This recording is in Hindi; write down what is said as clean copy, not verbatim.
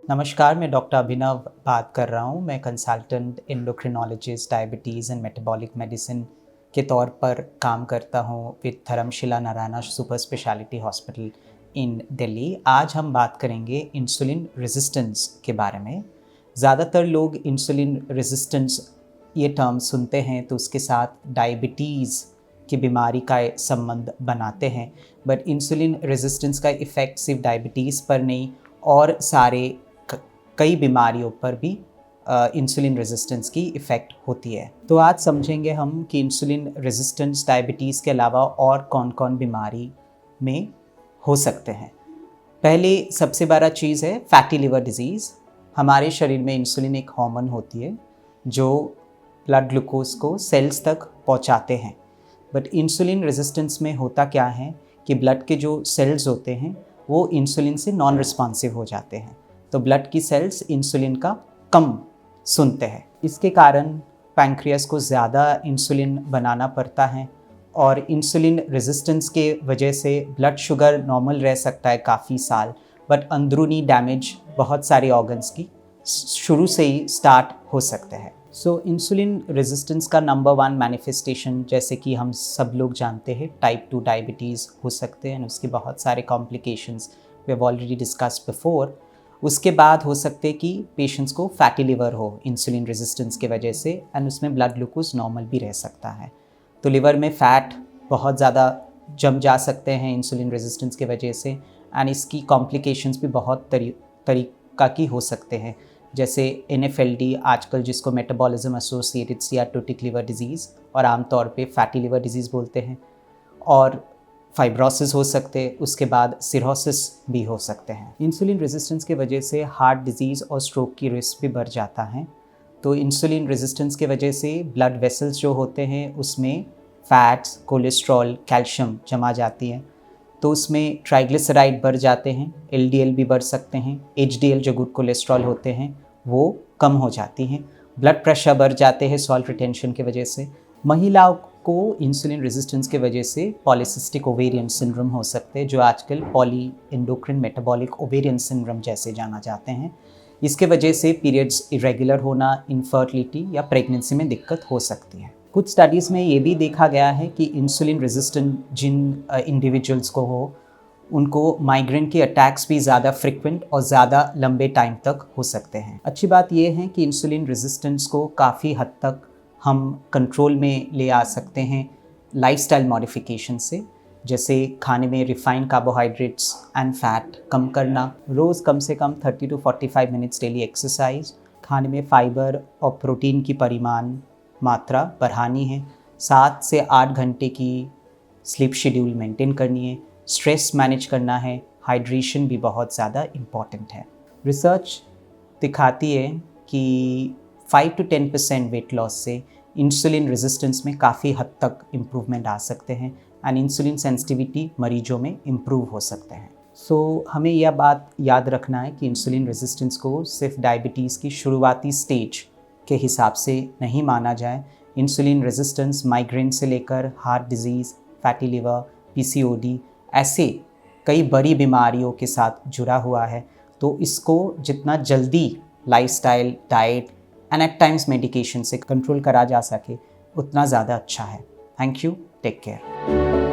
नमस्कार, मैं डॉक्टर अभिनव बात कर रहा हूँ। मैं consultant endocrinologist diabetes and metabolic medicine के तौर पर काम करता हूँ with Dharamshila Narayana super speciality hospital in Delhi. आज हम बात करेंगे इंसुलिन रेजिस्टेंस के बारे में। ज़्यादातर लोग इंसुलिन रेजिस्टेंस ये टर्म सुनते हैं तो उसके साथ डायबिटीज़ की बीमारी का संबंध बनाते हैं, बट इंसुलिन रेजिस्टेंस का इफ़ेक्ट सिर्फ डायबिटीज़ पर नहीं और सारे कई बीमारियों पर भी इंसुलिन रेजिस्टेंस की इफ़ेक्ट होती है। तो आज समझेंगे हम कि इंसुलिन रेजिस्टेंस डायबिटीज़ के अलावा और कौन कौन बीमारी में हो सकते हैं। पहले सबसे बड़ा चीज़ है फैटी लिवर डिजीज़। हमारे शरीर में इंसुलिन एक हार्मोन होती है जो ब्लड ग्लूकोज को सेल्स तक पहुंचाते हैं, बट इंसुलिन रेजिस्टेंस में होता क्या है कि ब्लड के जो सेल्स होते हैं वो इंसुलिन से नॉन रिस्पॉन्सिव हो जाते हैं, तो ब्लड की सेल्स इंसुलिन का कम सुनते हैं। इसके कारण पैंक्रियास को ज़्यादा इंसुलिन बनाना पड़ता है और इंसुलिन रेजिस्टेंस के वजह से ब्लड शुगर नॉर्मल रह सकता है काफ़ी साल, बट अंदरूनी डैमेज बहुत सारे ऑर्गन्स की शुरू से ही स्टार्ट हो सकते हैं। सो इंसुलिन रेजिस्टेंस का नंबर 1 मैनिफेस्टेशन, जैसे कि हम सब लोग जानते हैं, टाइप 2 डायबिटीज़ हो सकते हैं। उसके बहुत सारे complications we have already discussed before. उसके बाद हो सकते कि पेशेंट्स को फैटी लिवर हो इंसुलिन रेजिस्टेंस के वजह से, एंड उसमें ब्लड ग्लूकोज नॉर्मल भी रह सकता है। तो लिवर में फ़ैट बहुत ज़्यादा जम जा सकते हैं इंसुलिन रेजिस्टेंस के वजह से, एंड इसकी कॉम्प्लिकेशंस भी बहुत तरीक़ा की हो सकते हैं, जैसे NFLD आजकल जिसको मेटाबॉलिज्म एसोसिएटेड स्टीatotic लिवर डिजीज़ और आमतौर पे फैटी लिवर डिजीज़ बोलते हैं, और फाइब्रोसिस हो सकते हैं। उसके बाद सिरोसिस भी हो सकते हैं। इंसुलिन रेजिस्टेंस के वजह से हार्ट डिजीज़ और स्ट्रोक की रिस्क भी बढ़ जाता है। तो इंसुलिन रेजिस्टेंस के वजह से ब्लड वेसल्स जो होते हैं उसमें फैट्स, कोलेस्ट्रॉल, कैल्शियम जमा जाती है, तो उसमें ट्राइग्लिसराइड बढ़ जाते हैं, LDL भी बढ़ सकते हैं, HDL जो गुड कोलेस्ट्रॉल होते हैं वो कम हो जाती हैं, ब्लड प्रेशर बढ़ जाते हैं सॉल्ट रिटेंशन की वजह से। महिलाओं को इंसुलिन रेजिस्टेंस के वजह से पॉलीसिस्टिक ओवेरियन सिंड्रोम हो सकते हैं, जो आजकल poly endocrine metabolic ovarian syndrome जैसे जाना जाते हैं। इसके वजह से पीरियड्स इरेगुलर होना, इनफर्टिलिटी या प्रेगनेंसी में दिक्कत हो सकती है। कुछ स्टडीज़ में ये भी देखा गया है कि इंसुलिन रेजिस्टेंट जिन इंडिविजुअल्स को हो उनको माइग्रेन के अटैक्स भी ज़्यादा फ्रिक्वेंट और ज़्यादा लंबे टाइम तक हो सकते हैं। अच्छी बात यह है कि इंसुलिन रेजिस्टेंस को काफ़ी हद तक हम कंट्रोल में ले आ सकते हैं लाइफस्टाइल मॉडिफिकेशन से, जैसे खाने में रिफाइंड कार्बोहाइड्रेट्स एंड फैट कम करना, रोज़ कम से कम 30 to 45 मिनट्स डेली एक्सरसाइज, खाने में फाइबर और प्रोटीन की मात्रा बढ़ानी है, 7 से 8 घंटे की स्लीप शेड्यूल मेंटेन करनी है, स्ट्रेस मैनेज करना है, हाइड्रेशन भी बहुत ज़्यादा इम्पॉर्टेंट है। रिसर्च दिखाती है कि 5 to 10% वेट लॉस से इंसुलिन रेजिस्टेंस में काफ़ी हद तक इम्प्रूवमेंट आ सकते हैं, एंड इंसुलिन सेंसिटिविटी मरीजों में इम्प्रूव हो सकते हैं। सो हमें यह बात याद रखना है कि इंसुलिन रेजिस्टेंस को सिर्फ डायबिटीज़ की शुरुआती स्टेज के हिसाब से नहीं माना जाए। इंसुलिन रेजिस्टेंस माइग्रेन से लेकर heart disease, fatty liver, PCOD ऐसे कई बड़ी बीमारियों के साथ जुड़ा हुआ है, तो इसको जितना जल्दी lifestyle, diet and at times medication से कंट्रोल करा जा सके उतना ज़्यादा अच्छा है। Thank you, take care.